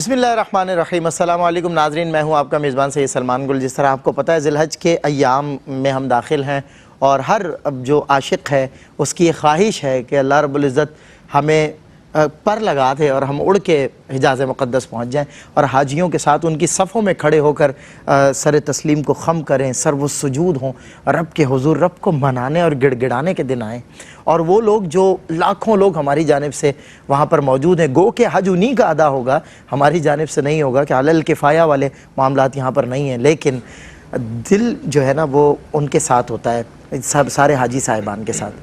بسم اللہ الرحمن الرحیم۔ السلام علیکم ناظرین، میں ہوں آپ کا میزبان سید سلمان گل۔ جس طرح آپ کو پتہ ہے ذی الحج کے ایام میں ہم داخل ہیں، اور ہر جو عاشق ہے اس کی یہ خواہش ہے کہ اللہ رب العزت ہمیں پر لگا دے اور ہم اڑ کے حجاز مقدس پہنچ جائیں، اور حاجیوں کے ساتھ ان کی صفوں میں کھڑے ہو کر سر تسلیم کو خم کریں، سر و سجود ہوں، رب کے حضور رب کو منانے اور گڑ گڑانے کے دن آئیں۔ اور وہ لوگ جو لاکھوں لوگ ہماری جانب سے وہاں پر موجود ہیں، گو کہ حج انہی کا ادا ہوگا، ہماری جانب سے نہیں ہوگا، کہ علی الکفایہ والے معاملات یہاں پر نہیں ہیں، لیکن دل جو ہے نا وہ ان کے ساتھ ہوتا ہے، سارے حاجی صاحبان کے ساتھ۔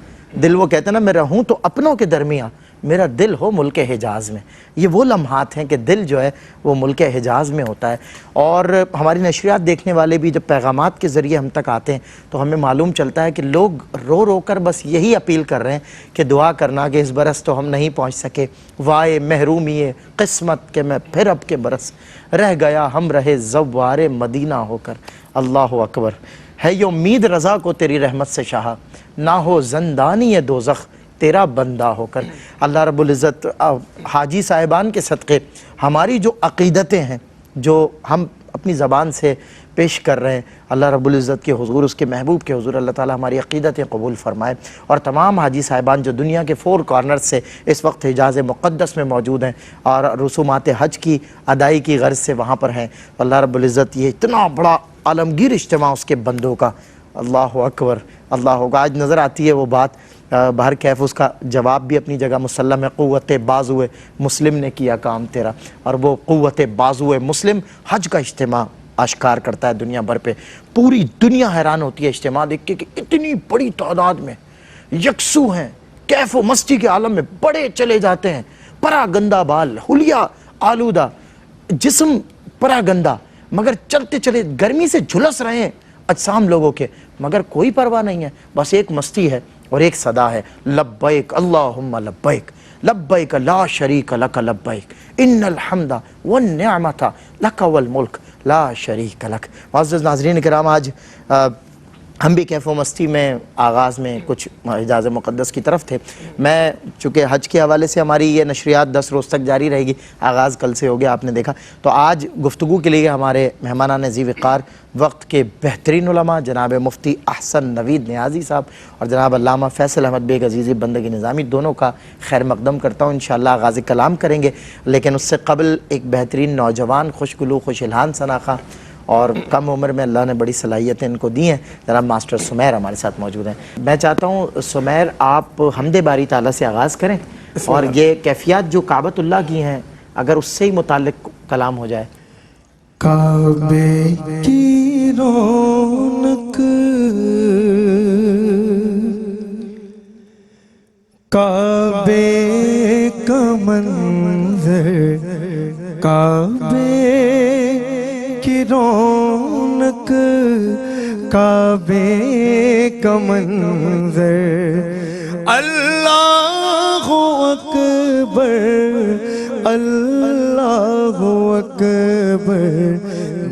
دل وہ کہتے ہیں نا، میں رہوں تو اپنوں کے درمیان، میرا دل ہو ملک حجاز میں۔ یہ وہ لمحات ہیں کہ دل جو ہے وہ ملک حجاز میں ہوتا ہے۔ اور ہماری نشریات دیکھنے والے بھی جب پیغامات کے ذریعے ہم تک آتے ہیں تو ہمیں معلوم چلتا ہے کہ لوگ رو رو کر بس یہی اپیل کر رہے ہیں کہ دعا کرنا کہ اس برس تو ہم نہیں پہنچ سکے، وائے محرومی قسمت کہ میں پھر اب کے برس رہ گیا ہم رہے زوار مدینہ ہو کر۔ اللہ اکبر۔ ہے یہ امید رضا کو تیری رحمت سے شاہ، نہ ہو زندانی دوزخ تیرا بندہ ہو کر۔ اللہ رب العزت حاجی صاحبان کے صدقے ہماری جو عقیدتیں ہیں، جو ہم اپنی زبان سے پیش کر رہے ہیں، اللہ رب العزت کے حضور، اس کے محبوب کے حضور اللہ تعالی ہماری عقیدتیں قبول فرمائے۔ اور تمام حاجی صاحبان جو دنیا کے 4 کارنر سے اس وقت حجاز مقدس میں موجود ہیں اور رسومات حج کی ادائی کی غرض سے وہاں پر ہیں، اللہ رب العزت یہ اتنا بڑا عالمگیر اجتماع اس کے بندوں کا، اللہ اکبر اللہ اکبر۔ آج نظر آتی ہے وہ بات، بہر کیف اس کا جواب بھی اپنی جگہ مسلم ہے۔ قوت بازو مسلم نے کیا کام تیرا، اور وہ قوت بازو مسلم حج کا اجتماع اشکار کرتا ہے دنیا بھر پہ۔ پوری دنیا حیران ہوتی ہے اجتماع دیکھ کے کہ اتنی بڑی تعداد میں یکسو ہیں، کیف و مستی کے عالم میں بڑے چلے جاتے ہیں، پرا گندہ بال، حلیہ آلودہ جسم، پرا گندہ، مگر چلتے چلے گرمی سے جھلس رہے ہیں اجسام لوگوں کے، مگر کوئی پرواہ نہیں ہے، بس ایک مستی ہے اور ایک صدا ہے، لبیک اللہم لبیک، لبیک لا شریک لک لبیک، ان الحمد والنعمت لک والملک لا شریک لک۔ معزز ناظرین کرام، آج ہم بھی کیف و مستی میں آغاز میں کچھ حجاز مقدس کی طرف تھے۔ میں چونکہ حج کے حوالے سے ہماری یہ نشریات 10 روز تک جاری رہے گی، آغاز کل سے ہو گیا آپ نے دیکھا، تو آج گفتگو کے لیے ہمارے مہمانان ذی وقار وقت کے بہترین علماء جناب مفتی احسن نوید نیازی صاحب اور جناب علامہ فیصل احمد بیگ عزیزی بندگی نظامی، دونوں کا خیر مقدم کرتا ہوں۔ انشاءاللہ آغاز کلام کریں گے، لیکن اس سے قبل ایک بہترین نوجوان، خوش گلو، خوش الحان سناخا اور کم عمر میں اللہ نے بڑی صلاحیتیں ان کو دی ہیں، جناب ماسٹر سمیر ہمارے ساتھ موجود ہیں۔ میں چاہتا ہوں سمیر آپ حمد باری تعالیٰ سے آغاز کریں، اور یہ کیفیات جو کعبۃ اللہ کی ہیں اگر اس سے ہی متعلق کلام ہو جائے۔ کعبے کی رونق، کعبے کا منظر، کعبے کی رونق، کعبے کا منظر، اللہ اکبر اللہ اکبر،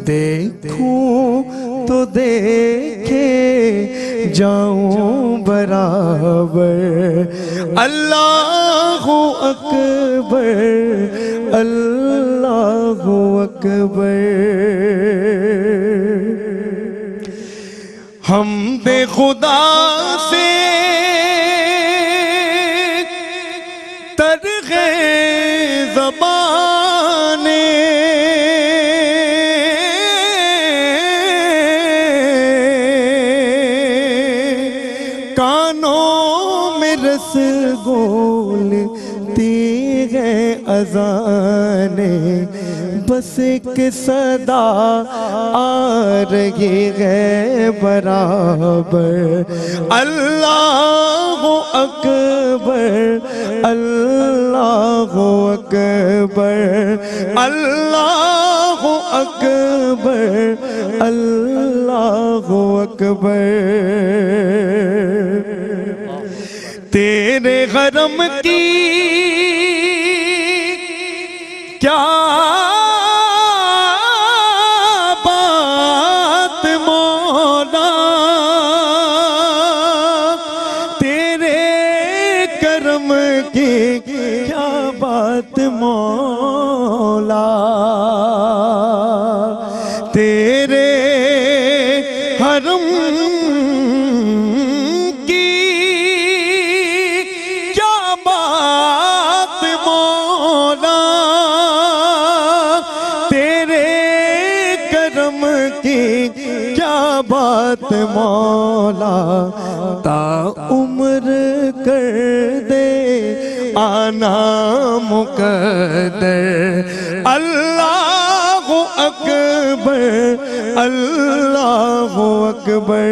دیکھوں تو دیکھے جاؤں برابر، اللہ اکبر اللہ اکبر۔ حمد خدا سے تر ہے زبان، کانوں میں رس گولتی ہے اذان، بس ایک صدا آ رہی ہے برابر، اللہ اکبر اللہ اکبر اللہ اکبر اللہ اکبر۔ تیرے حرم کی کیا بات مولا، تیرے کرم کی کیا بات مولا، کی کیا بات مولا، تا عمر کر دے آنا مقدر، اللہ اکبر اللہ اکبر۔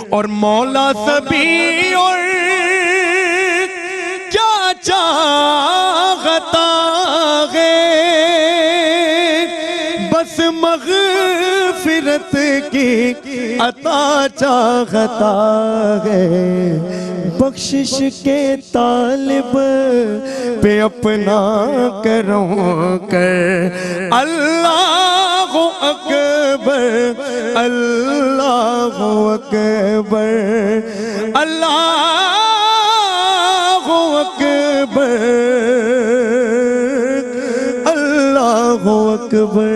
اور مولا سبھی اور کیا چاہتا ہے، بس مغفرت کی عطا چاہتا ہے، بخشش کے طالب پہ اپنا کروں کر، اللہ اکبر اللہ اکبر اللہ اکبر اللہ اکبر۔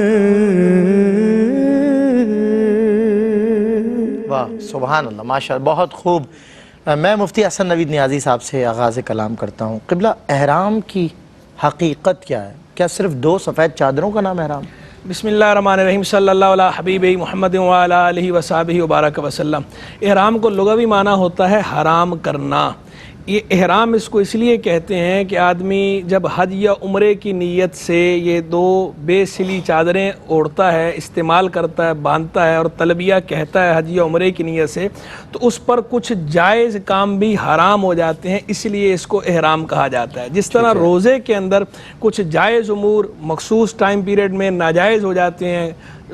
واہ سبحان اللہ، ماشاء اللہ، بہت خوب۔ میں مفتی حسن نوید نیازی صاحب سے آغاز کلام کرتا ہوں۔ قبلہ، احرام کی حقیقت کیا ہے؟ کیا صرف دو سفید چادروں کا نام احرام؟ بسم اللہ الرحمن الرحیم، صلی اللہ علیہ حبیب محمد وعلی آلہ وصحبہ وبارک وسلم۔ احرام کو لغوی معنی ہوتا ہے حرام کرنا۔ یہ احرام اس کو اس لیے کہتے ہیں کہ آدمی جب حج یا عمرے کی نیت سے یہ دو بے سلی چادریں اوڑھتا ہے، استعمال کرتا ہے، باندھتا ہے اور تلبیہ کہتا ہے حج یا عمرے کی نیت سے، تو اس پر کچھ جائز کام بھی حرام ہو جاتے ہیں، اس لیے اس کو احرام کہا جاتا ہے۔ جس طرح روزے کے اندر کچھ جائز امور مخصوص ٹائم پیریڈ میں ناجائز ہو جاتے ہیں،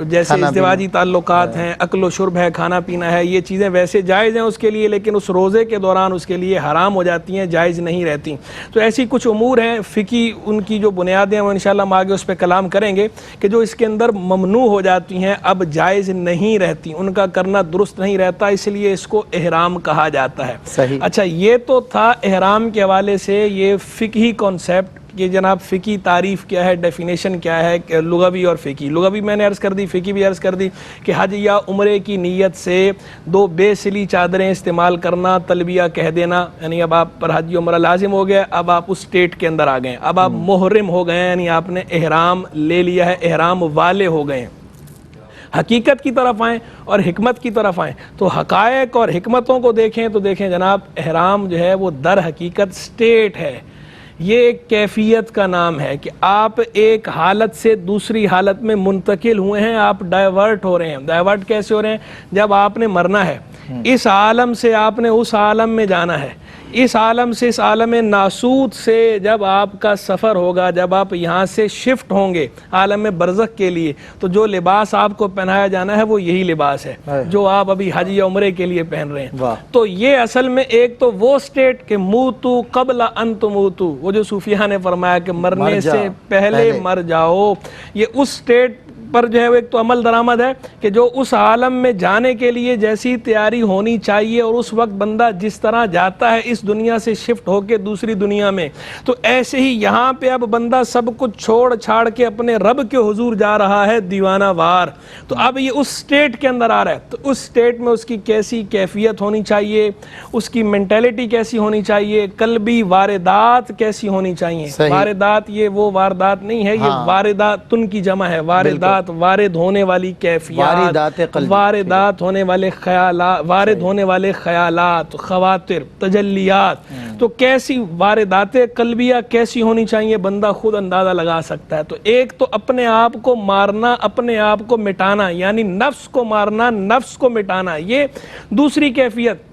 جیسے ازدواجی تعلقات ہیں، اکل و شرب ہے، کھانا پینا ہے، یہ چیزیں ویسے جائز ہیں اس کے لیے، لیکن اس روزے کے دوران اس کے لیے حرام ہو جاتی ہیں، جائز نہیں رہتی۔ تو ایسی کچھ امور ہیں فقہی، ان کی جو بنیادیں ہیں وہ انشاءاللہ ہم آگے اس پہ کلام کریں گے، کہ جو اس کے اندر ممنوع ہو جاتی ہیں، اب جائز نہیں رہتی، ان کا کرنا درست نہیں رہتا، اس لیے اس کو احرام کہا جاتا ہے۔ صحیح۔ اچھا، یہ تو تھا احرام کے حوالے سے یہ فقہی کانسیپٹ کہ جناب فقہی تعریف کیا ہے، ڈیفینیشن کیا ہے، لغوی اور فقہی۔ لغوی میں نے عرض کر دی، فقہی بھی عرض کر دی کہ حج یا عمرے کی نیت سے دو بے سلی چادریں استعمال کرنا، تلبیہ کہہ دینا، یعنی اب آپ پر حج یا عمرہ لازم ہو گیا، اب آپ اس سٹیٹ کے اندر آ گئے، اب آپ محرم ہو گئے، یعنی آپ نے احرام لے لیا ہے، احرام والے ہو گئے ہیں۔ حقیقت کی طرف آئیں اور حکمت کی طرف آئیں تو حقائق اور حکمتوں کو دیکھیں تو دیکھیں جناب، احرام جو ہے وہ در حقیقت سٹیٹ ہے، یہ ایک کیفیت کا نام ہے کہ آپ ایک حالت سے دوسری حالت میں منتقل ہوئے ہیں، آپ ڈائیورٹ ہو رہے ہیں۔ ڈائیورٹ کیسے ہو رہے ہیں؟ جب آپ نے مرنا ہے، اس عالم سے آپ نے اس عالم میں جانا ہے، اس عالم سے اس عالم ناسوت سے جب آپ کا سفر ہوگا، جب آپ یہاں سے شفٹ ہوں گے عالم برزخ کے لیے، تو جو لباس آپ کو پہنایا جانا ہے وہ یہی لباس ہے جو آپ ابھی حج یا عمرے کے لیے پہن رہے ہیں۔ تو یہ اصل میں ایک تو وہ سٹیٹ کہ موتو قبل ان تموتو، وہ جو صوفیہ نے فرمایا کہ مرنے سے پہلے مر جاؤ، یہ اس سٹیٹ پر جو ہے وہ ایک تو عمل درآمد ہے کہ جو اس عالم میں جانے کے لیے جیسی تیاری ہونی چاہیے، اور اس وقت بندہ جس طرح جاتا ہے اس دنیا سے شفٹ ہو کے دوسری دنیا میں، تو ایسے ہی یہاں پہ اب بندہ سب کچھ چھوڑ چھاڑ کے اپنے رب کے حضور جا رہا ہے دیوانہ وار۔ تو اب یہ اس سٹیٹ کے اندر آ رہا ہے، تو اس سٹیٹ میں اس کی کیسی کیفیت ہونی چاہیے، اس کی مینٹیلٹی کیسی ہونی چاہیے، قلبی واردات کیسی ہونی چاہیے۔ واردات یہ وہ واردات نہیں ہے، یہ وارداتن کی جمع ہے، واردات وارد ہونے والی کیفیات، واردات ہونے والے خیالات، وارد ہونے والے خیالات، خواطر، تجلیات۔ تو کیسی واردات قلبیہ کیسی ہونی چاہیے بندہ خود اندازہ لگا سکتا ہے۔ تو ایک تو اپنے آپ کو مارنا، اپنے آپ کو مٹانا، یعنی نفس کو مارنا، نفس کو مٹانا، یہ دوسری کیفیت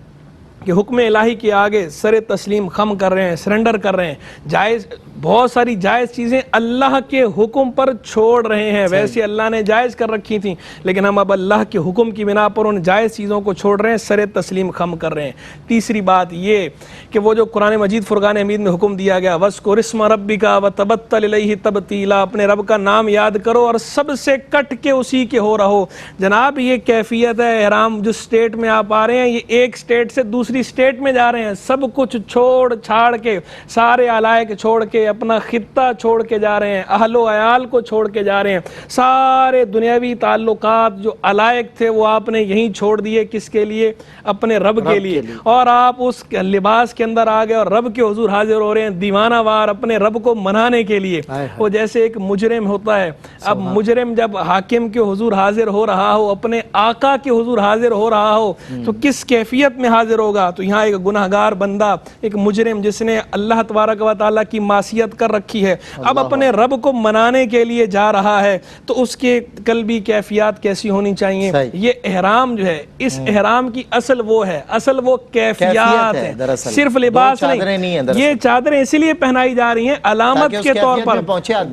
کہ حکم الہی کے آگے سر تسلیم خم کر رہے ہیں، سرنڈر کر رہے ہیں، جائز بہت ساری جائز چیزیں اللہ کے حکم پر چھوڑ رہے ہیں، ویسے اللہ نے جائز کر رکھی تھیں لیکن ہم اب اللہ کے حکم کی بنا پر ان جائز چیزوں کو چھوڑ رہے ہیں، سر تسلیم خم کر رہے ہیں۔ تیسری بات یہ کہ وہ جو قرآن مجید فرقان حمید میں حکم دیا گیا وَاذْكُرِ اسْمَ رَبِّكَ وَتَبَتَّلْ إِلَيْهِ تَبْتِيلًا، اپنے رب کا نام یاد کرو اور سب سے کٹ کے اسی کے ہو رہو۔ جناب یہ کیفیت ہے احرام، جو سٹیٹ میں آپ آ رہے ہیں، یہ ایک سٹیٹ سے دوسری سٹیٹ میں جا رہے ہیں، سب کچھ چھوڑ چھاڑ کے، سارے علائق چھوڑ کے، اپنا خطہ چھوڑ کے جا رہے ہیں, اہل و عیال کو چھوڑ کے جا رہے ہیں, سارے دنیاوی تعلقات جو علائق تھے وہ آپ نے یہیں چھوڑ دیے. کس کے لیے؟ اپنے رب کے لیے. اور آپ اس لباس کے اندر آ گئے اور رب کے حضور حاضر ہو رہے ہیں دیوانہ وار اپنے رب کو منانے کے لیے. وہ جیسے ایک مجرم ہوتا ہے, اب مجرم جب حاکم کے حضور حاضر ہو رہا ہو, اپنے آقا کے حضور حاضر ہو رہا ہو, تو کس کیفیت میں حاضر ہوگا؟ تو یہاں ایک گناہگار بندہ, ایک مجرم جس نے اللہ تبارک و تعالیٰ کی معصیت کر رکھی ہے, اب اپنے رب کو منانے کے لیے جا رہا ہے, تو اس کے قلبی کیفیات کیسی ہونی چاہیے؟ یہ احرام جو ہے, اس احرام کی اصل وہ ہے, اصل وہ کیفیات ہے, صرف لباس نہیں. یہ چادریں اسی لیے پہنائی جا رہی ہیں علامت کے طور پر.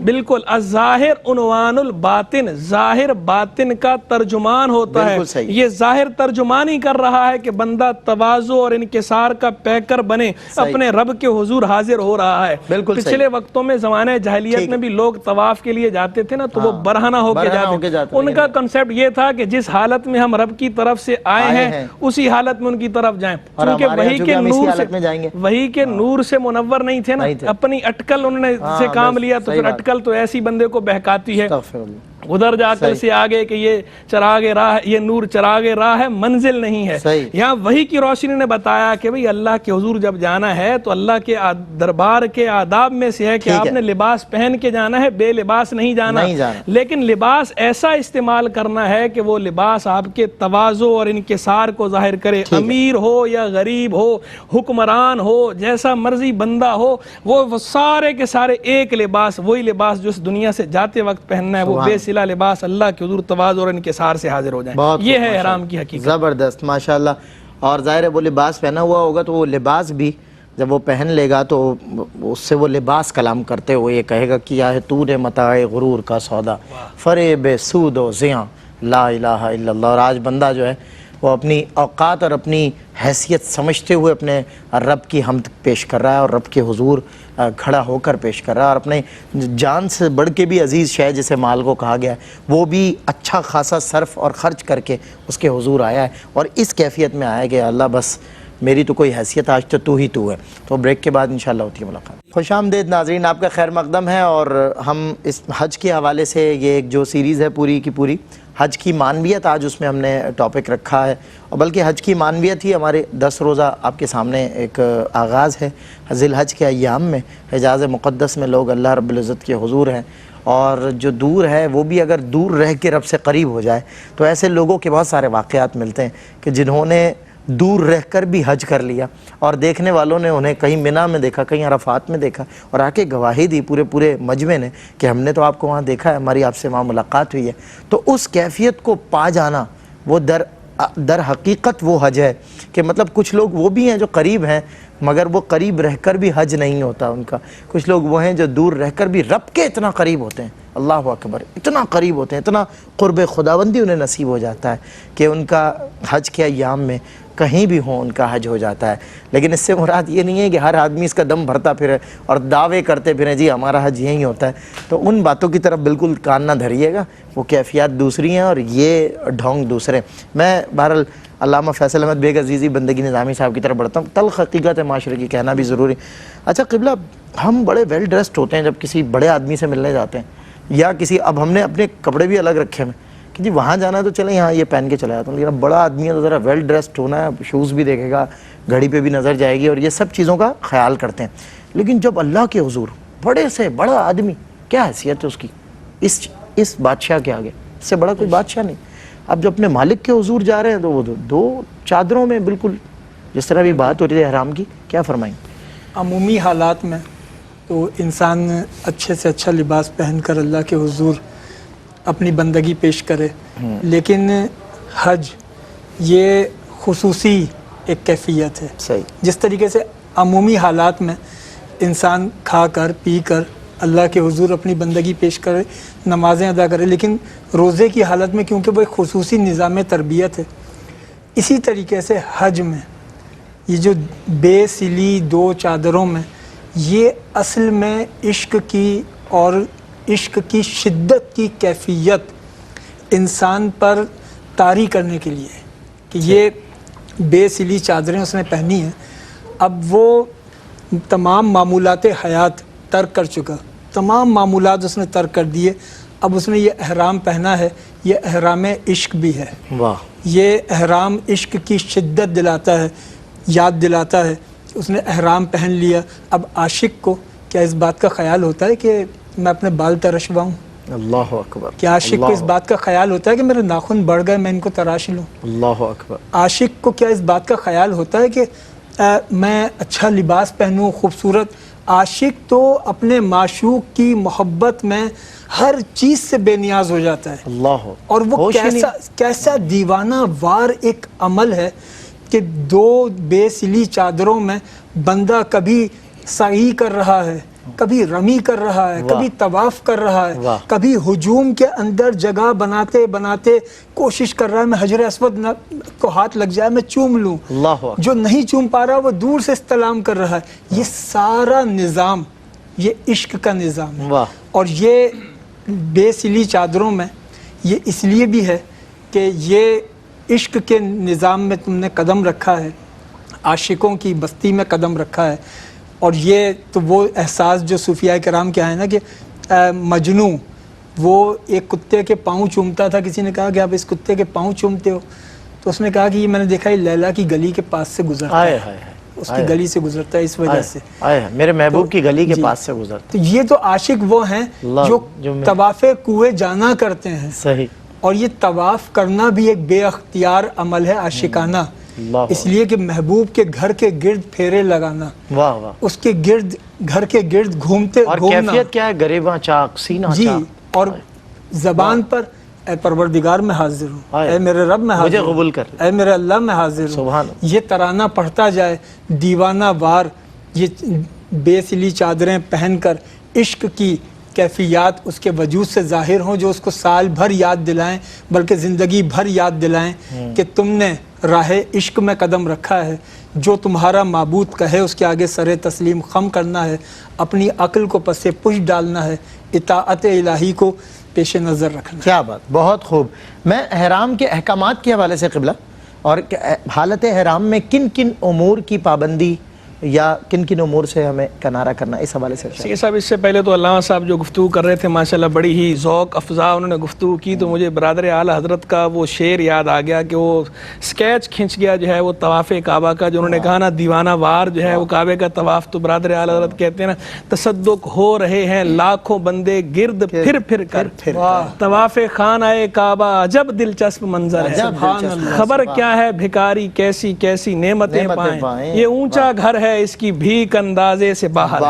بالکل, الظاہر عنوان الباطن, ظاہر باطن کا ترجمان ہوتا ہے. یہ ظاہر ترجمان ہی کر رہا ہے کہ بندہ تواضع اور انکسار کا پیکر بنے, اپنے رب کے حضور حاضر ہو رہا ہے. پچھلے وقتوں میں زمانے جاہلیت میں بھی لوگ طواف کے لیے جاتے تھے نا, تو وہ برہنہ ہو کے جاتے. ان کا کنسیپٹ یہ تھا کہ جس حالت میں ہم رب کی طرف سے آئے ہیں اسی حالت میں ان کی طرف جائیں, کیونکہ وہی کے نور سے منور نہیں تھے نا, اپنی اٹکل انہوں نے سے کام لیا. تو پھر اٹکل تو ایسی بندے کو بہکاتی ہے. ادھر جا کر سے آگے کہ یہ چراغ راہ, یہ نور چراغ راہ ہے, منزل نہیں ہے. یہاں وہی کی روشنی نے بتایا کہ بھئی اللہ کے حضور جب جانا ہے تو اللہ کے دربار کے آداب میں سے ہے کہ آپ نے لباس پہن کے جانا ہے, بے لباس نہیں جانا. لیکن لباس ایسا استعمال کرنا ہے کہ وہ لباس آپ کے تواضع اور انکسار کو ظاہر کرے. امیر ہو یا غریب ہو, حکمران ہو, جیسا مرضی بندہ ہو, وہ سارے کے سارے ایک لباس, وہی لباس جو اس دنیا سے جاتے وقت پہننا ہے, وہ بے لباس اللہ کے حضور تواضع اور انکسار سے حاضر ہو جائیں. یہ ہے احرام کی حقیقت. زبردست, ماشاءاللہ. اور ظاہر ہے وہ لباس پہنا ہوا ہوگا تو وہ لباس بھی جب وہ پہن لے گا تو اس سے وہ لباس کلام کرتے ہوئے یہ کہے گا کیا ہے تو نے متاع غرور کا سودا, فریب سود و زیاں, لا الہ الا اللہ. اور آج بندہ جو ہے وہ اپنی اوقات اور اپنی حیثیت سمجھتے ہوئے اپنے رب کی حمد پیش کر رہا ہے اور رب کے حضور کھڑا ہو کر پیش کر رہا ہے, اور اپنے جان سے بڑھ کے بھی عزیز شے جسے مال کو کہا گیا ہے وہ بھی اچھا خاصا صرف اور خرچ کر کے اس کے حضور آیا ہے, اور اس کیفیت میں آیا کہ اللہ بس میری تو کوئی حیثیت, آج تو ہی تو ہے. تو بریک کے بعد انشاءاللہ ہوتی ہے ملاقات. خوش آمدید ناظرین, آپ کا خیر مقدم ہے. اور ہم اس حج کے حوالے سے یہ ایک جو سیریز ہے پوری کی پوری حج کی معنویت, آج اس میں ہم نے ٹاپک رکھا ہے, اور بلکہ حج کی معنویت ہی ہمارے 10 روزہ آپ کے سامنے ایک آغاز ہے. ذی الحج کے ایام میں حجاز مقدس میں لوگ اللہ رب العزت کے حضور ہیں, اور جو دور ہے وہ بھی اگر دور رہ کے رب سے قریب ہو جائے تو ایسے لوگوں کے بہت سارے واقعات ملتے ہیں کہ جنہوں نے دور رہ کر بھی حج کر لیا, اور دیکھنے والوں نے انہیں کہیں منی میں دیکھا, کہیں عرفات میں دیکھا, اور آ کے گواہی دی پورے مجمع نے کہ ہم نے تو آپ کو وہاں دیکھا ہے, ہماری آپ سے وہاں ملاقات ہوئی ہے. تو اس کیفیت کو پا جانا وہ در حقیقت وہ حج ہے کہ مطلب کچھ لوگ وہ بھی ہیں جو قریب ہیں مگر وہ قریب رہ کر بھی حج نہیں ہوتا ان کا. کچھ لوگ وہ ہیں جو دور رہ کر بھی رب کے اتنا قریب ہوتے ہیں, اللہ اکبر, اتنا قریب ہوتے ہیں, اتنا قرب خداوندی انہیں نصیب ہو جاتا ہے کہ ان کا حج کے ایام میں کہیں بھی ہوں ان کا حج ہو جاتا ہے. لیکن اس سے مراد یہ نہیں ہے کہ ہر آدمی اس کا دم بھرتا پھرے اور دعوے کرتے پھریں جی ہمارا حج یہی ہوتا ہے. تو ان باتوں کی طرف بالکل کان نہ دھریے گا, وہ کیفیات دوسری ہیں اور یہ ڈھونگ دوسرے. میں بہرحال علامہ فیصل احمد بیگ عزیزی بندگی نظامی صاحب کی طرف بڑھتا ہوں. تلخ حقیقت ہے معاشرے کی, کہنا بھی ضروری. اچھا قبلہ, ہم بڑے ویل ڈریسڈ ہوتے ہیں جب کسی بڑے آدمی سے ملنے جاتے ہیں, یا کسی, اب ہم نے اپنے کپڑے بھی الگ رکھے ہیں کہ جی وہاں جانا ہے تو چلیں یہاں یہ پہن کے چلا جاتا ہوں, لیکن اب بڑا آدمی ہے تو ذرا ویل ڈریسڈ ہونا ہے, شوز بھی دیکھے گا, گھڑی پہ بھی نظر جائے گی, اور یہ سب چیزوں کا خیال کرتے ہیں. لیکن جب اللہ کے حضور بڑے سے بڑا آدمی, کیا حیثیت ہے اس کی اس بادشاہ کے آگے, اس سے بڑا کوئی بادشاہ نہیں. اب جب اپنے مالک کے حضور جا رہے ہیں تو وہ دو چادروں میں بالکل جس طرح بھی بات ہو رہی ہے احرام کی, کیا فرمائیں؟ عمومی حالات میں تو انسان اچھے سے اچھا لباس پہن کر اللہ کے حضور اپنی بندگی پیش کرے, لیکن حج یہ خصوصی ایک کیفیت ہے. صحیح. جس طریقے سے عمومی حالات میں انسان کھا کر پی کر اللہ کے حضور اپنی بندگی پیش کرے, نمازیں ادا کرے, لیکن روزے کی حالت میں کیونکہ وہ ایک خصوصی نظام تربیت ہے, اسی طریقے سے حج میں یہ جو بے سلی 2 چادروں میں, یہ اصل میں عشق کی اور عشق کی شدت کی کیفیت انسان پر طاری کرنے کے لیے کہ یہ بے سلی چادریں اس نے پہنی ہیں. اب وہ تمام معمولات حیات, ترک کر چکا، تمام معمولات اس نے ترک کر دیے، اب اس نے یہ احرام پہنا ہے، یہ احرام عشق بھی ہے، واہ، یہ احرام عشق کی شدت دلاتا ہے، یاد دلاتا ہے، اس نے احرام پہن لیا۔ اب عاشق کو کیا اس بات کا خیال ہوتا ہے کہ میں اپنے بال ترشواؤں؟ اللہ اکبر، کیا عاشق کو اس بات کا خیال ہوتا ہے کہ میرے ناخن بڑھ گئے میں ان کو تراش لوں؟ اللہ اکبر، عاشق کو کیا اس بات کا خیال ہوتا ہے کہ میں اچھا لباس پہنوں، خوبصورت؟ عاشق تو اپنے معشوق کی محبت میں ہر چیز سے بے نیاز ہو جاتا ہے، اللہ، اور وہ کیسا دیوانہ وار ایک عمل ہے کہ دو بے سلی چادروں میں بندہ کبھی سعی کر رہا ہے، کبھی رمی کر رہا ہے، کبھی طواف کر رہا ہے، کبھی ہجوم کے اندر جگہ بناتے بناتے کوشش کر رہا ہے میں حجر اسود کو ہاتھ لگ جائے میں چوم لوں، جو نہیں چوم پا رہا وہ دور سے استلام کر رہا ہے۔ یہ سارا نظام یہ عشق کا نظام ہے، اور یہ بے سلی چادروں میں یہ اس لیے بھی ہے کہ یہ عشق کے نظام میں تم نے قدم رکھا ہے، عاشقوں کی بستی میں قدم رکھا ہے، اور یہ تو وہ احساس جو صوفیاء کرام کے ہیں نا کہ مجنوں وہ ایک کتے کے پاؤں چومتا تھا، کسی نے کہا کہ آپ اس کتے کے پاؤں چومتے ہو، تو اس نے کہا کہ یہ میں نے دیکھا یہ لیلا کی گلی کے پاس سے گزرتا ہے، اس کی گلی سے گزرتا ہے، اس وجہ سے میرے محبوب کی گلی کے پاس سے گزرتا۔ تو یہ تو عاشق وہ ہیں جو طواف کوہ جانا کرتے ہیں، صحیح، اور یہ طواف کرنا بھی ایک بے اختیار عمل ہے عاشقانہ، اس لیے کہ محبوب کے گھر کے گرد پھیرے لگانا، واہ واہ، اس کے گرد گھر کے گرد گھومتے اور گھومنا، کیفیت کیا ہے؟ گریباں چاک، سینہ جی، چاک، اور زبان پر اے پروردگار میں حاضر ہوں، اے میرے رب میں حاضر مجھے ہوں، قبول کر، اے میرے اللہ میں حاضر سبحان ہوں، یہ ترانہ پڑھتا جائے دیوانہ وار، یہ بے سلی چادریں پہن کر عشق کی کیفیات اس کے وجود سے ظاہر ہوں، جو اس کو سال بھر یاد دلائیں بلکہ زندگی بھر یاد دلائیں کہ تم نے راہ عشق میں قدم رکھا ہے، جو تمہارا معبود کہے اس کے آگے سر تسلیم خم کرنا ہے، اپنی عقل کو پس پش ڈالنا ہے، اطاعت الہی کو پیش نظر رکھنا۔ کیا بات، بہت خوب۔ میں احرام کے احکامات کے حوالے سے قبلہ، اور حالت احرام میں کن کن امور کی پابندی یا کن کن امور سے ہمیں کنارہ کرنا، اس حوالے سے سید صاحب، اس سے پہلے تو علامہ صاحب جو گفتگو کر رہے تھے ماشاءاللہ بڑی ہی ذوق افزا انہوں نے گفتگو کی، تو مجھے برادر اعلیٰ حضرت کا وہ شعر یاد آ گیا کہ وہ سکیچ کھنچ گیا جو ہے وہ طواف کعبہ کا، جو انہوں نے کہا نا دیوانہ وار جو ہے وہ کعبے کا طواف، تو برادر اعلیٰ حضرت کہتے ہیں نا تصدق ہو رہے ہیں لاکھوں بندے گرد پھر پھر کر، طواف خانہ کعبہ عجب دلچسپ منظر ہے، خبر کیا ہے بھکاری کیسی کیسی نعمتیں پائیں، یہ اونچا گھر ہے اس کی بھیک اندازے سے باہر،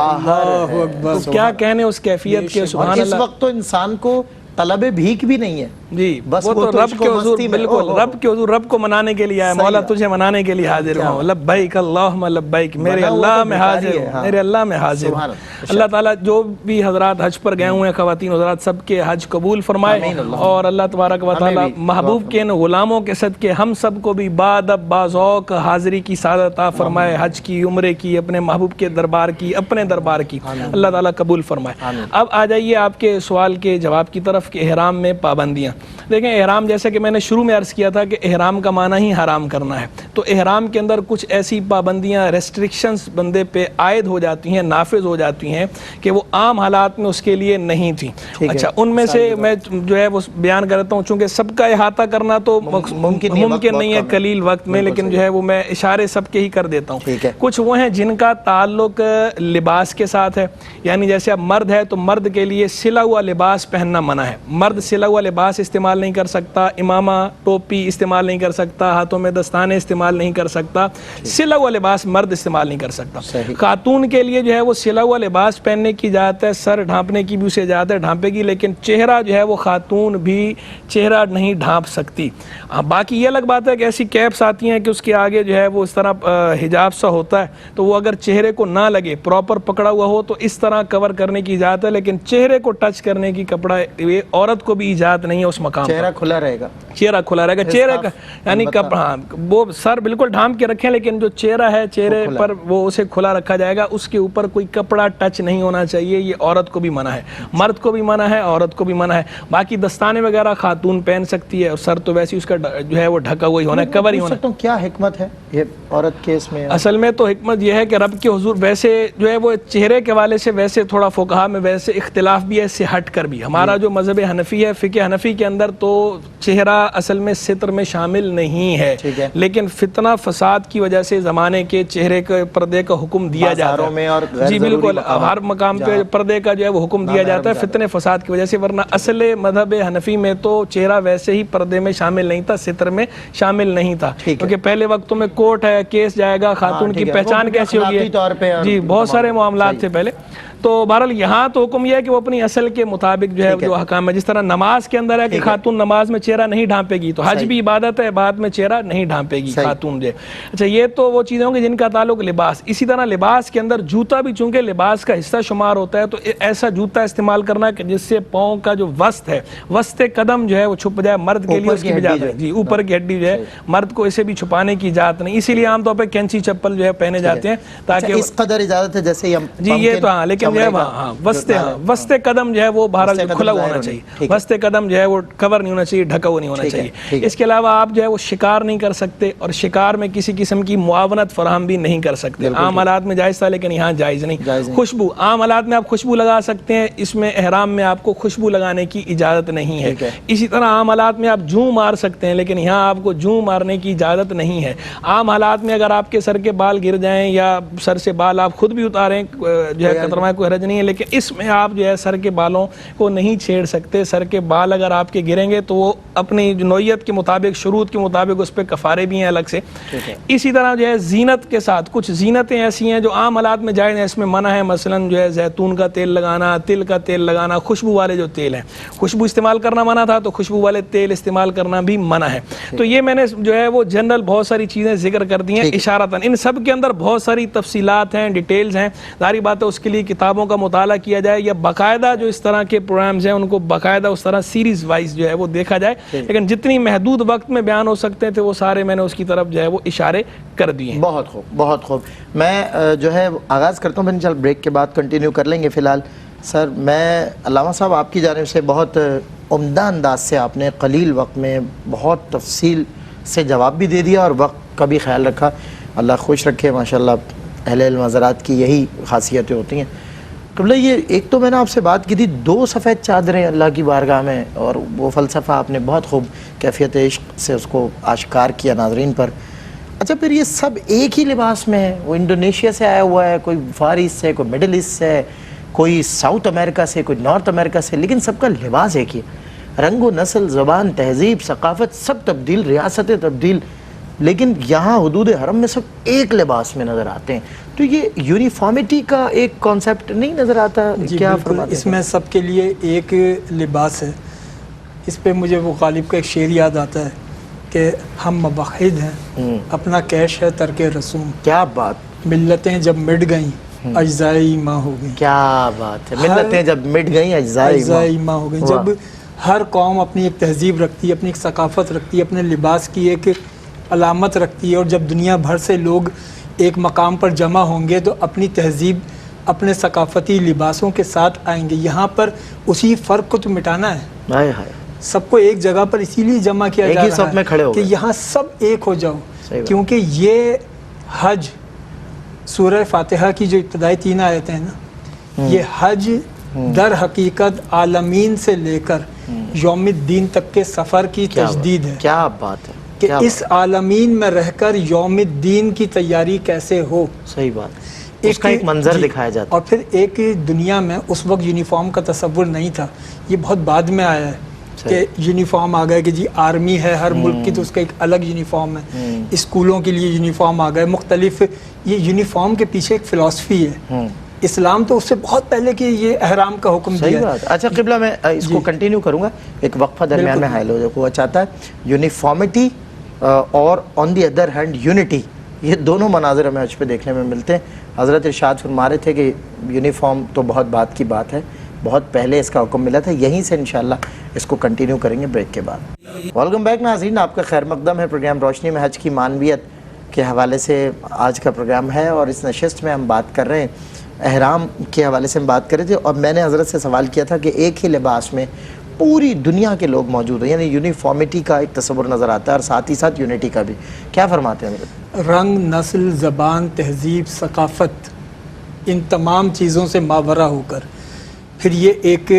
تو کیا کہنے اس کیفیت کے، سبحان اللہ۔ اس وقت تو انسان کو طلب بھیک بھی نہیں ہے، جی بس وہ تو رب کے حضور، بالکل رب کے حضور، رب کو منانے کے لیے آیا، مولا تجھے منانے کے لیے حاضر ہوں، لبیک اللہم لبیک، میرے اللہ میں حاضر ہوں، میرے اللہ میں حاضر ہوں۔ اللہ تعالیٰ جو بھی حضرات حج پر گئے ہوئے ہیں، خواتین حضرات، سب کے حج قبول فرمائے، اور اللہ تبارک و تعالیٰ محبوب کے ان غلاموں کے صدقے ہم سب کو بھی بادب باذوق حاضری کی سعادت عطا فرمائے، حج کی، عمرے کی، اپنے محبوب کے دربار کی، اپنے دربار کی، اللہ تعالیٰ قبول فرمائے۔ اب آ جائیے آپ کے سوال کے جواب کی طرف کہ احرام میں پابندیاں۔ دیکھیں احرام جیسے کہ میں نے شروع میں عرض کیا تھا کہ احرام کا معنی ہی حرام کرنا ہے، تو احرام کے اندر کچھ ایسی پابندیاں، ریسٹرکشنز بندے پہ عائد ہو جاتی ہیں، نافذ ہو جاتی ہیں کہ وہ عام حالات میں اس کے لیے نہیں تھیں۔ اچھا، ان میں سے میں جو ہے وہ بیان کرتا ہوں، چونکہ سب کا احاطہ کرنا تو ممکن نہیں ہے قلیل وقت میں، لیکن جو ہے وہ میں اشارے سب کے ہی کر دیتا ہوں۔ کچھ وہ ہیں جن کا تعلق لباس کے ساتھ ہے، یعنی جیسے اب مرد ہے تو مرد کے لیے سلا ہوا لباس پہننا منع ہے، مرد سلا ہوا لباس استعمال نہیں کر سکتا، امامہ ٹوپی استعمال نہیں کر سکتا، ہاتھوں میں دستانے استعمال نہیں کر سکتا، سلا ہوا لباس مرد استعمال نہیں کر سکتا۔ خاتون کے لیے جو ہے وہ سلا ہوا لباس پہننے کی اجازت ہے، سر ڈھانپنے کی بھی اسے اجازت ہے، ڈھانپے گی، لیکن چہرہ جو ہے وہ خاتون بھی چہرہ نہیں ڈھانپ سکتی۔ باقی یہ الگ بات ہے کہ ایسی کیپس آتی ہیں کہ اس کے آگے جو ہے وہ اس طرح حجاب سا ہوتا ہے، تو وہ اگر چہرے کو نہ لگے، پراپر پکڑا ہوا ہو تو اس طرح کور کرنے کی اجازت ہے، لیکن چہرے کو ٹچ کرنے کی کپڑا یہ عورت کو بھی اجازت نہیں ہے اس مقام پر. چہرہ کھلا رہے گا, چہرہ کھلا رہے گا, چہرہ کا یعنی ہاں وہ سر بالکل ڈھانپ کے رکھیں, لیکن جو چہرہ ہے چہرے پر وہ اسے کھلا رکھا جائے گا. اس کے اوپر کوئی کپڑا ٹچ نہیں ہونا چاہیے. یہ عورت کو بھی منع ہے, مرد کو بھی منع ہے, عورت کو بھی منع ہے. باقی دستانے وغیرہ خاتون پہن سکتی ہے, سر تو ویسے اس کا جو ہے وہ ڈھکا ہوا ہی ہونا ہے, کور ہی ہونا ہے. کیا حکمت ہے یہ عورت کے اس میں؟ اصل میں تو حکمت یہ ہے کہ رب کے حضور ویسے جو ہے وہ چہرے کے والے سے ویسے تھوڑا فقہا میں ویسے اختلاف بھی ہے, اس سے ہٹ کر بھی. ہمارا جو مذہب حنفی ہے, فقہ حنفی کے اندر تو چہرہ اصل میں ستر میں شامل نہیں ہے, لیکن فتنہ فساد کی وجہ سے زمانے کے چہرے کے پردے کا حکم دیا جاتا ہے. جی بالکل, ہر مقام پہ پردے کا جو ہے وہ حکم دیا جاتا ہے فتنے فساد کی وجہ سے, ورنہ اصل مذہب حنفی میں تو چہرہ ویسے ہی پردے میں شامل نہیں تھا, ستر میں شامل نہیں تھا. کیونکہ پہلے وقتوں میں کوٹ ہے, کیس جائے گا, خاتون کی پہچان کیسی ہوگی, جی بہت سارے معاملات تھے پہلے. تو بہرحال یہاں تو حکم یہ ہے کہ وہ اپنی اصل کے مطابق جو ہے جو حکام ہے, جس طرح نماز کے اندر ہے کہ خاتون نماز میں چہرہ نہیں ڈھانپے گی, تو حج بھی عبادت ہے, عبادت میں چہرہ نہیں ڈھانپے گی خاتون جو ہے. اچھا یہ تو وہ چیزیں ہوں گی جن کا تعلق لباس. اسی طرح لباس کے اندر جوتا بھی چونکہ لباس کا حصہ شمار ہوتا ہے, تو ایسا جوتا استعمال کرنا کہ جس سے پاؤں کا جو وسط ہے, وسط قدم جو ہے وہ چھپ جائے. مرد کے لیے اس کی اجازت ہے, جی اوپر کی ہڈی جو ہے مرد کو اسے بھی چھپانے کی اجازت نہیں, اسی لیے عام طور پہ کینچی چپل جو ہے پہنے جاتے ہیں تاکہ اس قدر اجازت ہے جیسے جی یہ تو ہاں, لیکن جو ہے ہاں وسط قدم جو ہے وہ بہرحال کھلا ہونا چاہیے, وسط قدم جو ہے وہ کور نہیں ہونا چاہیے, ڈھکا ہوا نہیں ہونا چاہیے. اس کے علاوہ آپ جو ہے وہ شکار نہیں کر سکتے, اور شکار میں کسی قسم کی معاونت فراہم بھی نہیں کر سکتے. عام حالات میں جائز تھا لیکن یہاں جائز نہیں. خوشبو, عام حالات میں آپ خوشبو لگا سکتے ہیں, اس میں احرام میں آپ کو خوشبو لگانے کی اجازت نہیں ہے. اسی طرح عام حالات میں آپ جوں مار سکتے ہیں, لیکن یہاں آپ کو جوں مارنے کی اجازت نہیں ہے. عام حالات میں اگر آپ کے سر کے بال گر جائیں یا سر سے بال آپ خود بھی اتاریں جو ہے قطرمائے کوئی حرج نہیں ہے, لیکن اس میں آپ جو ہے سر کے بالوں کو نہیں چھیڑ سکتے. سر کے بال اگر آپ کے گریں گے تو وہ اپنی نوعیت کے مطابق, شروط کے مطابق اس پہ کفارے بھی ہیں الگ سے. اسی طرح جو ہے زینت کے ساتھ کچھ زینتیں ایسی ہیں جو عام حالات میں جائز ہیں, اس میں منع ہے. مثلاً جو ہے زیتون کا تیل لگانا, تل کا تیل لگانا, خوشبو والے جو تیل ہیں, خوشبو استعمال کرنا منع تھا, تو خوشبو والے تیل استعمال کرنا بھی منع ہے. تو یہ میں نے جو ہے وہ جنرل بہت ساری چیزیں ذکر کر دی ہیں اشارتاً. ان سب کے اندر بہت ساری تفصیلات ہیں, ڈیٹیلز ہیں. ظاہری بات ہے اس کے لیے کتابوں کا مطالعہ کیا جائے, یا باقاعدہ جو اس طرح کے پروگرامز ہیں ان کو باقاعدہ اس طرح سیریز وائز جو ہے وہ دیکھا جائے. لیکن جتنی محدود وقت میں بیان ہو سکتے تھے وہ سارے میں نے اس کی طرف جو ہے وہ اشارے کر دیے ہیں. بہت خوب, بہت خوب. میں جو ہے آغاز کرتا ہوں, چل بریک کے بعد کنٹینیو کر لیں گے. فی الحال سر میں علامہ صاحب آپ کی جانب سے بہت عمدہ انداز سے آپ نے قلیل وقت میں بہت تفصیل سے جواب بھی دے دیا اور وقت کا بھی خیال رکھا. اللہ خوش رکھے. ماشاءاللہ اہل علم حضرات کی یہی خاصیتیں ہوتی ہیں. قبلہ یہ ایک تو میں نے آپ سے بات کی تھی 2 سفید چادریں اللہ کی بارگاہ میں, اور وہ فلسفہ آپ نے بہت خوب کیفیت عشق سے اس کو آشکار کیا ناظرین پر. اچھا پھر یہ سب ایک ہی لباس میں ہے, وہ انڈونیشیا سے آیا ہوا ہے, کوئی فار ایسٹ سے, کوئی مڈل ایسٹ سے, کوئی ساؤتھ امریکہ سے, کوئی نارتھ امریکہ سے, لیکن سب کا لباس ایک ہی ہے. رنگ و نسل, زبان, تہذیب, ثقافت سب تبدیل, ریاستیں تبدیل, لیکن یہاں حدود حرم میں سب ایک لباس میں نظر آتے ہیں. تو یہ یونیفارمٹی کا ایک کانسیپٹ نہیں نظر آتا؟ جی کیا بالکل, اس میں سب کے لیے ایک لباس ہے. اس پہ مجھے وہ غالب کا ایک شعر یاد آتا ہے کہ ہم موحد ہیں, اپنا کیش ہے ترک رسوم. کیا بات, ملتیں جب مٹ گئیں اجزائے ایماں ہو گئیں. کیا بات ہے, ملتیں جب مٹ گئیں اجزائے ایماں ہو گئیں. جب ہر قوم اپنی ایک تہذیب رکھتی ہے, اپنی ایک ثقافت رکھتی ہے, اپنے لباس کی ایک علامت رکھتی ہے, اور جب دنیا بھر سے لوگ ایک مقام پر جمع ہوں گے تو اپنی تہذیب, اپنے ثقافتی لباسوں کے ساتھ آئیں گے. یہاں پر اسی فرق کو تو مٹانا ہے. سب کو ایک جگہ پر اسی لیے جمع کیا جا رہا ہے کہ یہاں سب ایک ہو جاؤ, کیونکہ یہ حج سورہ فاتحہ کی جو ابتدائی 3 آیتیں ہیں نا, یہ حج در حقیقت عالمین سے لے کر یوم الدین تک کے سفر کی تجدید ہے. کیا بات ہے کہ اس عالمین میں رہ کر یوم الدین کی تیاری کیسے ہو. صحیح بات, اس کا ایک منظر دکھایا جاتا. اور پھر ایک دنیا میں اس وقت یونیفارم کا تصور نہیں تھا, یہ بہت بعد میں آیا ہے کہ یونیفارم آ گیا کہ جی آرمی ہے ہر ملک کی تو اس کا ایک الگ یونیفارم ہے, اسکولوں کے لیے یونیفارم آ گئے مختلف. یہ یونیفارم کے پیچھے ایک فلسفی ہے. اسلام تو اس سے بہت پہلے کہ یہ احرام کا حکم دیا ہے. اچھا قبلہ میں اس کو کنٹینیو کروں گا, ایک وقفہ درمیان میں حائل ہو چاہتا ہے. یونیفارمٹی اور آن دی ادر ہینڈ یونٹی, یہ دونوں مناظر ہمیں حج پہ دیکھنے میں ملتے ہیں. حضرت ارشاد فرما رہے تھے کہ یونیفارم تو بہت بات کی بات ہے, بہت پہلے اس کا حکم ملا تھا. یہیں سے انشاءاللہ اس کو کنٹینیو کریں گے بریک کے بعد. ویلکم بیک ناظرین, آپ کا خیر مقدم ہے. پروگرام روشنی میں حج کی معنویت کے حوالے سے آج کا پروگرام ہے, اور اس نشست میں ہم بات کر رہے ہیں احرام کے حوالے سے. ہم بات کر رہے تھے اور میں نے حضرت سے سوال کیا تھا کہ ایک ہی لباس میں پوری دنیا کے لوگ موجود ہیں, یعنی یونیفارمٹی کا ایک تصور نظر آتا ہے اور ساتھ ہی ساتھ یونٹی کا بھی. کیا فرماتے ہیں حضرت؟ رنگ، نسل، زبان، تہذیب، ثقافت، ان تمام چیزوں سے ماورا ہو کر پھر یہ ایک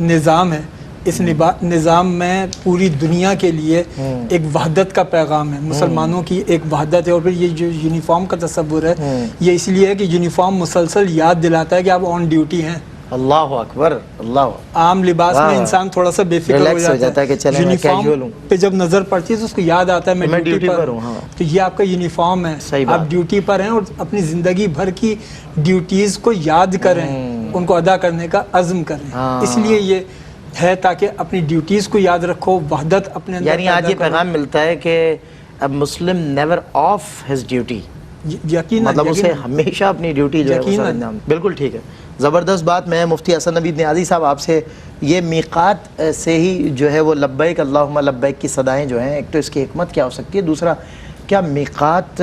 نظام ہے. اس نظام میں پوری دنیا کے لیے ایک وحدت کا پیغام ہے, مسلمانوں کی ایک وحدت ہے. اور پھر یہ جو یونیفارم کا تصور ہے یہ اس لیے ہے کہ یونیفارم مسلسل یاد دلاتا ہے کہ آپ آن ڈیوٹی ہیں. اللہ اکبر, اللہ. عام لباس میں انسان تھوڑا سا بے فکر ہو جاتا ہے کہ چلیں میں کیجول ہوں, پہ جب نظر پڑتی ہے تو اس کو یاد آتا ہے میں ڈیوٹی پر ہوں. تو یہ آپ کا یونیفارم ہے, آپ ڈیوٹی پر ہیں اور اپنی زندگی بھر کی ڈیوٹیز کو یاد کریں, ان کو ادا کرنے کا عزم کریں. اس لیے یہ ہے تاکہ اپنی ڈیوٹیز کو یاد رکھو, وحدت اپنے اندر. یعنی آج یہ پیغام ملتا ہے کہ اب مسلم نیور آف ہز ڈیوٹی, یقیناً مطلب اسے ہمیشہ اپنی ڈیوٹی جو ہے وہ. بالکل ٹھیک ہے, زبردست بات. میں مفتی حسن نبی نیازی صاحب آپ سے یہ میقات سے ہی جو ہے وہ لبیک اللہم لبیک کی صدائیں جو ہیں, ایک تو اس کی حکمت کیا ہو سکتی ہے, دوسرا کیا میقات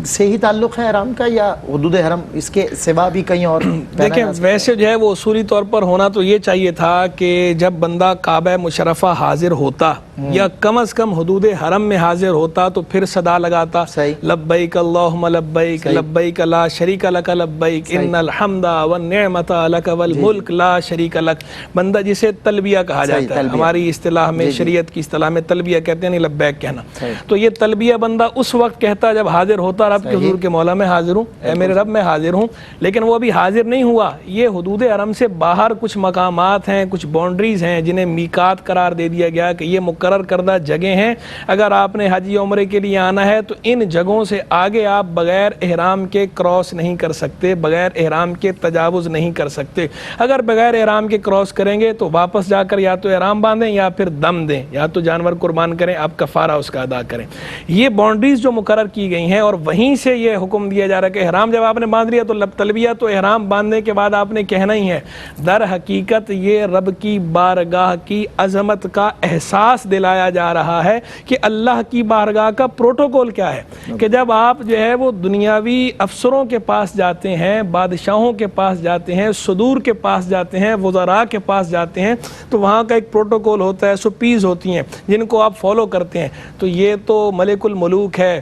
سے ہی تعلق ہے حرام کا یا حدود حرم اس کے سوا بھی کہیں اور؟ دیکھیں ویسے جو ہے وہ اصولی طور پر ہونا تو یہ چاہیے تھا کہ جب بندہ کعبہ مشرفہ حاضر ہوتا یا کم از کم حدود حرم میں حاضر ہوتا تو پھر صدا لگاتا لبیک اللہم لبیک لبیک لا شریک لک لبیک ان الحمد والنعمت لک والملک لا شریک لک. بندہ جسے تلبیہ کہا جاتا ہے, ہماری اصطلاح میں شریعت کی اصطلاح میں تلبیہ کہتے ہیں, نہیں لبیک کہنا. تو یہ تلبیہ بندہ اس وقت کہتا جب حاضر ہوتا رب کے حضور کے مولا میں حاضر ہوں, اے میرے رب میں حاضر ہوں. لیکن وہ ابھی حاضر نہیں ہوا, یہ حدود حرم سے باہر کچھ مقامات ہیں, کچھ باؤنڈریز ہیں جنہیں میقات قرار دے دیا گیا کہ یہ مقرر کردہ جگہیں ہیں. اگر آپ نے حج یا عمرے کے لیے آنا ہے تو ان جگہوں سے آگے آپ بغیر احرام کے کراس نہیں کر سکتے, بغیر احرام کے تجاوز نہیں کر سکتے. اگر بغیر احرام کے کراس کریں گے تو واپس جا کر یا تو احرام باندھیں یا پھر دم دیں, یا تو جانور قربان کریں, آپ کفارہ اس کا ادا کریں. یہ باؤنڈریز جو مقرر کی گئی ہیں, اور وہیں سے یہ حکم دیا جا رہا ہے کہ احرام جب آپ نے باندھ لیا تو تلبیہ تو احرام باندھنے کے بعد آپ نے کہنا ہی ہے. در حقیقت یہ رب کی بارگاہ کی عظمت کا احساس دلایا جا رہا ہے کہ اللہ کی بارگاہ کا پروٹوکول کیا ہے, کہ جب آپ جو ہے وہ دنیاوی افسروں کے پاس جاتے ہیں, بادشاہوں کے پاس جاتے ہیں, صدور کے پاس جاتے ہیں, وزراء کے پاس جاتے ہیں, تو وہاں کا ایک پروٹوکول ہوتا ہے, سپیز ہوتی ہیں جن کو آپ فالو کرتے ہیں. تو یہ تو ملک الملوک ہے,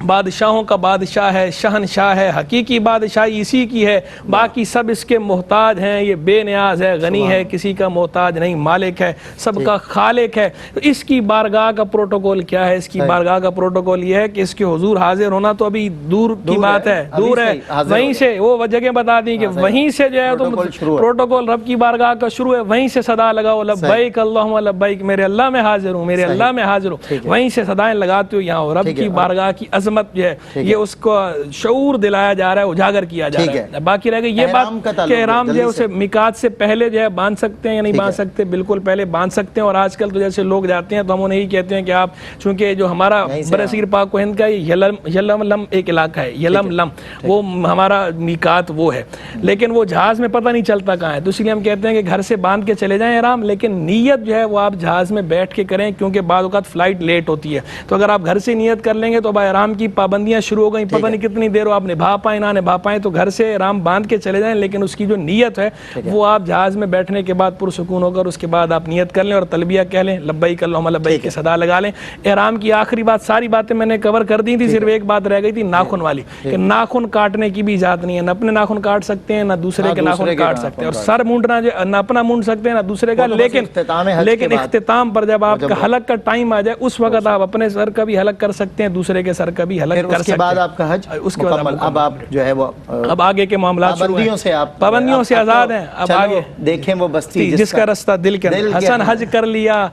بادشاہوں کا بادشاہ ہے, شہنشاہ ہے, حقیقی بادشاہی اسی کی ہے, باقی سب اس کے محتاج ہیں. یہ بے نیاز ہے, غنی ہے, کسی کا محتاج نہیں, مالک ہے, سب کا خالق ہے. تو اس کی بارگاہ کا پروٹوکول کیا ہے؟ اس کی بارگاہ کا پروٹوکول یہ ہے کہ اس کے حضور حاضر ہونا تو ابھی دور کی بات ہے, دور ہے. وہیں سے وہ جگہ بتا دی کہ وہیں سے جو ہے تو پروٹوکول رب کی بارگاہ کا شروع ہے. وہیں سے صدا لگاؤ لبیک اللہم لبیک, میرے اللہ میں حاضر ہوں, میرے اللہ میں حاضر ہوں. وہیں سے صدائیں لگاتے ہو یہاں. رب کی بارگاہ کی عظمت جو ہے یہ اس کو شعور دلایا جا رہا ہے, اجاگر کیا جا رہا ہے. باقی رہ گئی یہ بات کہ احرام جو ہے اسے میقات سے پہلے جو ہے باندھ سکتے ہیں یا نہیں باندھ سکتے, بالکل پہلے باندھ سکتے ہیں. اور آج کل تو جیسے لوگ جاتے ہیں تو ہم انہیں یہی کہتے ہیں کہ آپ, چونکہ جو ہمارا برصغیر پاک و ہند کا یلملم ایک علاقہ ہے, یلملم وہ ہمارا میقات وہ ہے, لیکن وہ جہاز میں پتہ نہیں چلتا کہاں ہے. تو اس لیے ہم کہتے ہیں کہ گھر سے باندھ کے چلے جائیں احرام, لیکن نیت جو ہے وہ آپ جہاز میں بیٹھ کے کریں, کیونکہ بعض اوقات فلائٹ لیٹ ہوتی ہے. تو اگر آپ گھر سے نیت کر لیں گے تو اب احرام کی پابندیاں شروع ہو گئیں, پتہ نہیں کتنی دیر آپ نبھا پائیں نہ نبھا پائیں. تو گھر سے احرام باندھ کے چلے جائیں, لیکن اس کی جو نیت ہے وہ آپ جہاز میں بیٹھنے کے بعد پرسکون ہو کر اس کے بعد آپ نیت کر لیں اور تلبیہ کہہ لیں, لبیک اللہم لبیک کی صدا لگا لیں. احرام کی آخری بات, ساری باتیں میں نے کور کر دی تھی, صرف ایک بات رہ گئی تھی ناخن والی, کہ ناخن کاٹنے کی بھی اجازت نہیں ہے. نہ اپنے ناخن کاٹ سکتے ہیں, نہ دوسرے کے ناخن کاٹ سکتے ہیں, اور سر مونڈنا جو نہ اپنا مونڈ سکتے ہیں نہ دوسرے کا. لیکن اختتام پر جب آپ کا حلق کا ٹائم آ جائے اس وقت آپ اپنے سر کا بھی حلق کر سکتے ہیں, دوسرے کے سر کا بھی حلق کر سکتے ہیں. بعد آپ کا حج اس کے بعد اب آپ جو ہے وہ اب آگے کے معاملات شروع ہیں, پابندیوں سے آزاد ہیں. اب آگے دیکھیں وہ بستی جس کا رستہ دل کے اندر, حسن حج کر لیا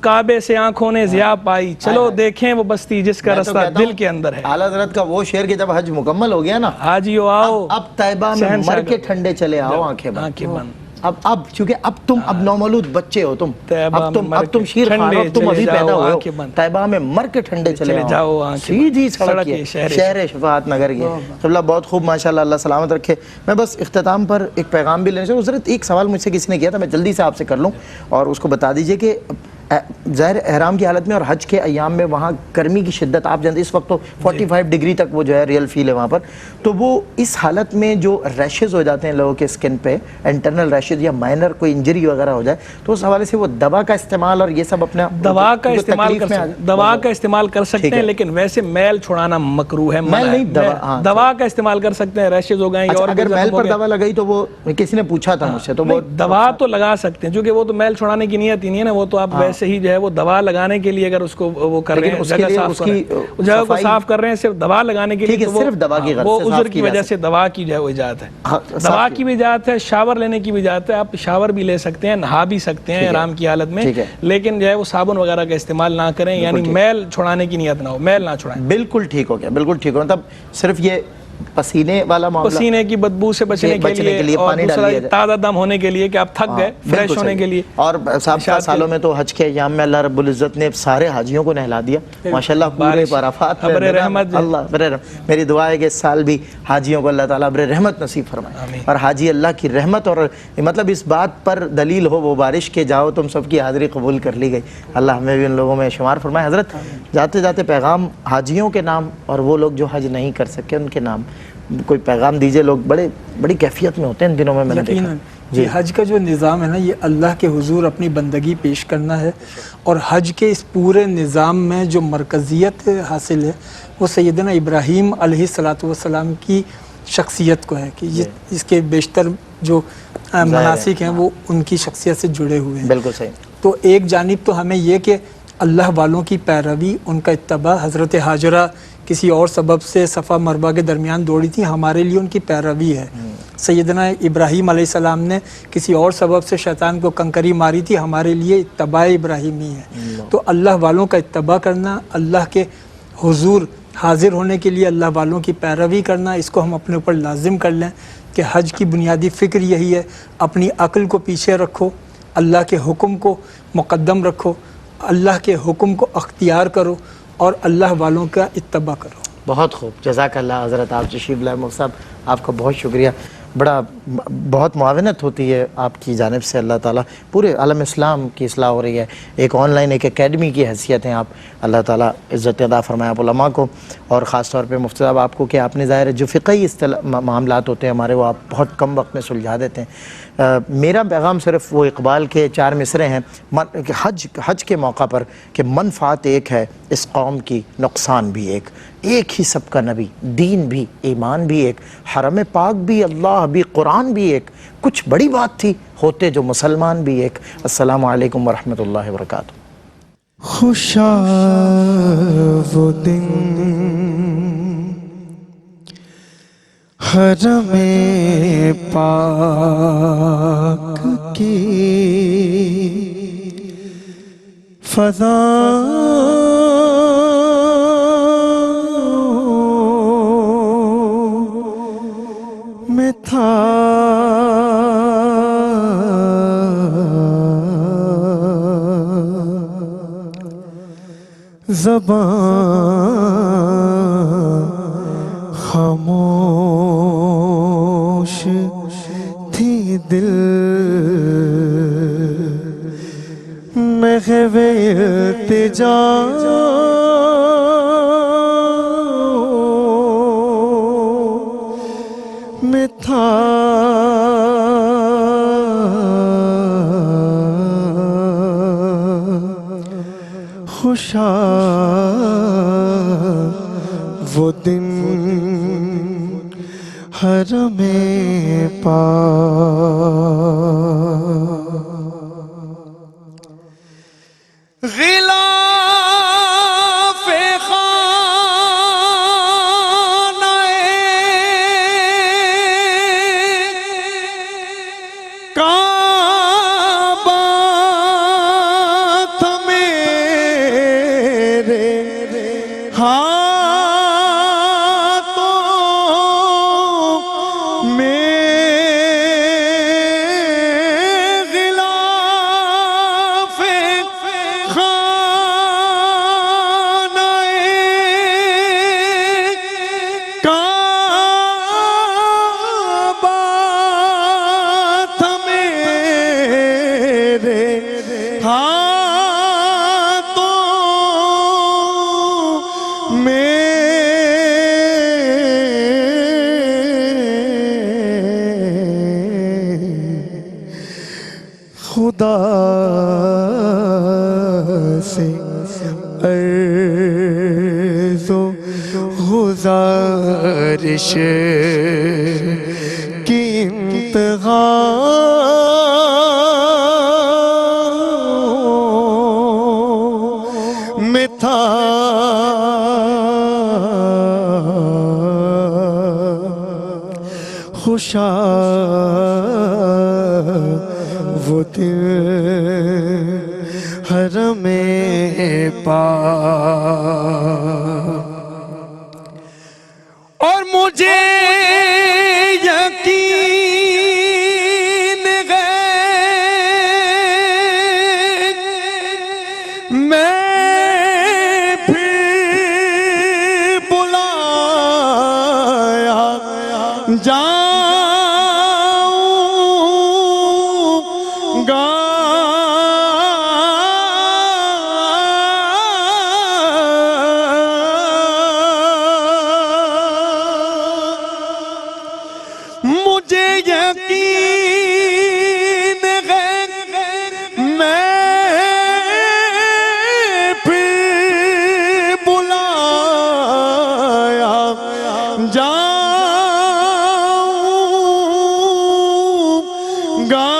کعبے سے آنکھوں نے ضیا پائی, چلو دیکھیں وہ بستی جس کا رستہ دل کے اندر ہے. اعلیٰ حضرت کا وہ شعر کہ جب حج مکمل ہو گیا نا, حاجیو آؤ اب طیبہ میں مر کے ٹھنڈے چلے آؤ, آنکھیں بند. اب چونکہ اب تم اب نومولود بچے ہو تم، طیبہ اب میں مر تم کے شیر خان ہو، ٹھنڈے اب تم چلے ابھی جاؤ پیدا ہوئے ہو، آنکھیں بند، طیبہ میں مر کے ٹھنڈے چلے چلے جاؤ آنکھیں سیدھی بند، سڑک یہ شہر شفاعت نگر یہ قبلہ بہت خوب ماشاءاللہ، اللہ سلامت رکھے۔ میں بس اختتام پر ایک پیغام بھی لینا چاہوں، حضرت ایک سوال مجھ سے کسی نے کیا تھا، میں جلدی سے آپ سے کر لوں اور اس کو بتا دیجئے کہ ظاہر احرام کی حالت میں اور حج کے ایام میں وہاں گرمی کی شدت آپ جانتے اس وقت تو 45 ڈگری تک وہ جو ہے ریئل فیل ہے وہاں پر، تو وہ اس حالت میں جو ریشز ہو جاتے ہیں لوگوں کے اسکن پہ، انٹرنل ریشز یا مائنر کوئی انجری وغیرہ ہو جائے، تو اس حوالے سے وہ دوا کا استعمال اور یہ سب اپنا دوا کا استعمال کر سکتے ہیں، لیکن ویسے میل چھڑانا مکروہ ہے، میل نہیں، دوا کا استعمال کر سکتے ہیں، ریشز ہو گئے اور اگر میل پر دوا لگائی تو وہ کسی نے پوچھا تھا مجھ سے، تو وہ دوا تو لگا سکتے ہیں، کیونکہ وہ تو میل چھڑانے کی نیت ہی نہیں ہے نا، وہ تو آپ ویسے ہی جو ہے وہ دوا لگانے کے لیے اگر اس کو وہ کر رہے ہیں، جگہ کو صاف کر رہے ہیں، صرف دوا لگانے کے لیے، صرف دوا کی غرض وہ سے عذر کی وجہ سے دوا کی جو ہے وہ اجازت ہے، دوا کی بھی اجازت ہے، شاور لینے کی بھی اجازت ہے، آپ شاور بھی لے سکتے ہیں، نہا بھی سکتے ہیں احرام کی حالت میں، لیکن جو ہے وہ صابن وغیرہ کا استعمال نہ کریں، یعنی میل چھڑانے کی نیت نہ ہو، میل نہ چھڑائیں۔ بالکل ٹھیک ہو گیا، بالکل ٹھیک ہو گیا، تب صرف یہ پسینے والا معاملہ، پسینے کی بدبو سے بچنے کے لیے اور دوسرا تازہ دم ہونے کے لیے کہ آپ تھک گئے، فریش ہونے کے لیے۔ اور سابقہ سالوں میں تو حج کے ایام میں اللہ رب العزت نے سارے حاجیوں کو نہلا دیا ماشاءاللہ، پورے عرفات میں ابر رحمت، اللہ میری دعا ہے کہ اس سال بھی حاجیوں کو اللہ تعالیٰ ابر رحمت نصیب فرمائے، اور حاجی اللہ کی رحمت اور مطلب اس بات پر دلیل ہو وہ بارش کے جاؤ تم سب کی حاضری قبول کر لی گئی، اللہ ہمیں بھی ان لوگوں میں شمار فرمائے۔ حضرت جاتے جاتے پیغام حاجیوں کے نام اور وہ لوگ جو حج نہیں کر سکے ان کے نام کوئی پیغام دیجئے، لوگ بڑی کیفیت میں ہوتے ہیں ان دنوں میں نے دیکھا۔ یہ حج کا جو نظام ہے نا، یہ اللہ کے حضور اپنی بندگی پیش کرنا ہے، اور حج کے اس پورے نظام میں جو مرکزیت حاصل ہے وہ سیدنا ابراہیم علیہ السلام کی شخصیت کو ہے، کہ اس کے بیشتر جو مناسک ہیں وہ ان کی شخصیت سے جڑے ہوئے ہیں۔ بالکل صحیح۔ تو ایک جانب تو ہمیں یہ کہ اللہ والوں کی پیروی، ان کا اتباع، حضرت ہاجرہ کسی اور سبب سے صفا مروہ کے درمیان دوڑی تھی، ہمارے لیے ان کی پیروی ہے۔ سیدنا ابراہیم علیہ السلام نے کسی اور سبب سے شیطان کو کنکری ماری تھی، ہمارے لیے اتباع ابراہیمی ہے۔ تو اللہ والوں کا اتباع کرنا، اللہ کے حضور حاضر ہونے کے لیے اللہ والوں کی پیروی کرنا، اس کو ہم اپنے اوپر لازم کر لیں کہ حج کی بنیادی فکر یہی ہے، اپنی عقل کو پیچھے رکھو، اللہ کے حکم کو مقدم رکھو، اللہ کے حکم کو اختیار کرو اور اللہ والوں کا اتباع کرو۔ بہت خوب، جزاک اللہ حضرت، آپ تشریف لائے مفتی صاحب، آپ کا بہت شکریہ، بہت معاونت ہوتی ہے آپ کی جانب سے، اللہ تعالیٰ پورے عالم اسلام کی اصلاح ہو رہی ہے، ایک آن لائن ایک اکیڈمی کی حیثیت ہیں آپ، اللہ تعالیٰ عزت عطا فرمائے آپ علماء کو، اور خاص طور پہ مفتی صاحب آپ کو کہ آپ نے ظاہر ہے جو فقہی معاملات ہوتے ہیں ہمارے وہ آپ بہت کم وقت میں سلجھا دیتے ہیں۔ میرا پیغام صرف وہ اقبال کے 4 مصرے ہیں حج کے موقع پر کہ منفعت ایک ہے اس قوم کی، نقصان بھی ایک ہی سب کا نبی، دین بھی، ایمان بھی ایک، حرم پاک بھی، اللہ بھی، قرآن بھی ایک، کچھ بڑی بات تھی ہوتے جو مسلمان بھی ایک۔ السلام علیکم ورحمۃ اللہ وبرکاتہ۔ خوشا وہ دن حرم پاک کی فضا میں تھا زبان خاموش تھی، دل میں ہے التجا میں تھا، خوشا وہ دن حرم پاک، غلاف خانہ کعبہ تھا میرے ہاتھوں میں، خدا سے عرض و گزارش کی انتہا میں تھا خوشا وہ دل حرم پاک، اور مجھے یقین ہے میں پھر بلایا جاؤں گا مجھے یقین ہے میں پھر بلایا جاؤں گا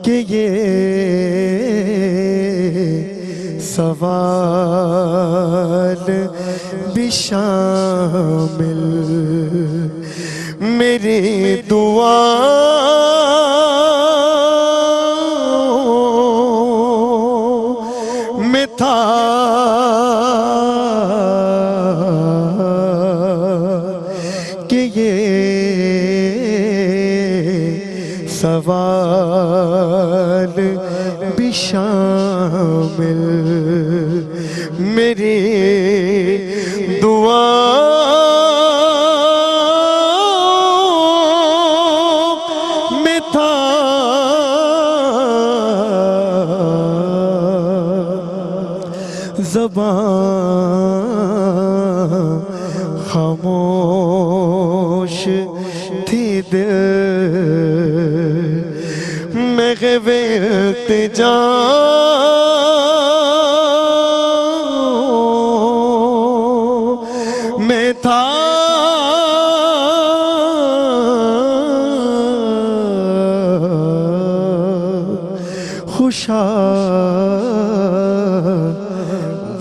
کہ یہ سوال بھی شامل میری دعا میں تھا کہ یہ سوال بھی شامل میری دعا میں تھا، زبان خاموش تھی، دل میں التجا میں تھا، خوشا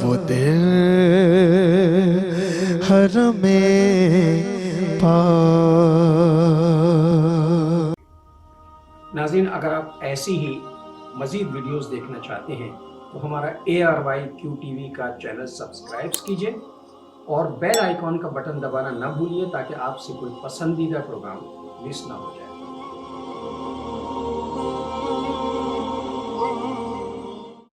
وہ دل حرم پاک۔ ناظرین، اگر آپ ایسی ہی مزید ویڈیوز دیکھنا چاہتے ہیں تو ہمارا ARYQ-TV کا چینل سبسکرائب کیجئے اور بیل آئیکن کا بٹن دبانا نہ بھولیے تاکہ آپ سے کوئی پسندیدہ پروگرام مس نہ ہو جائے۔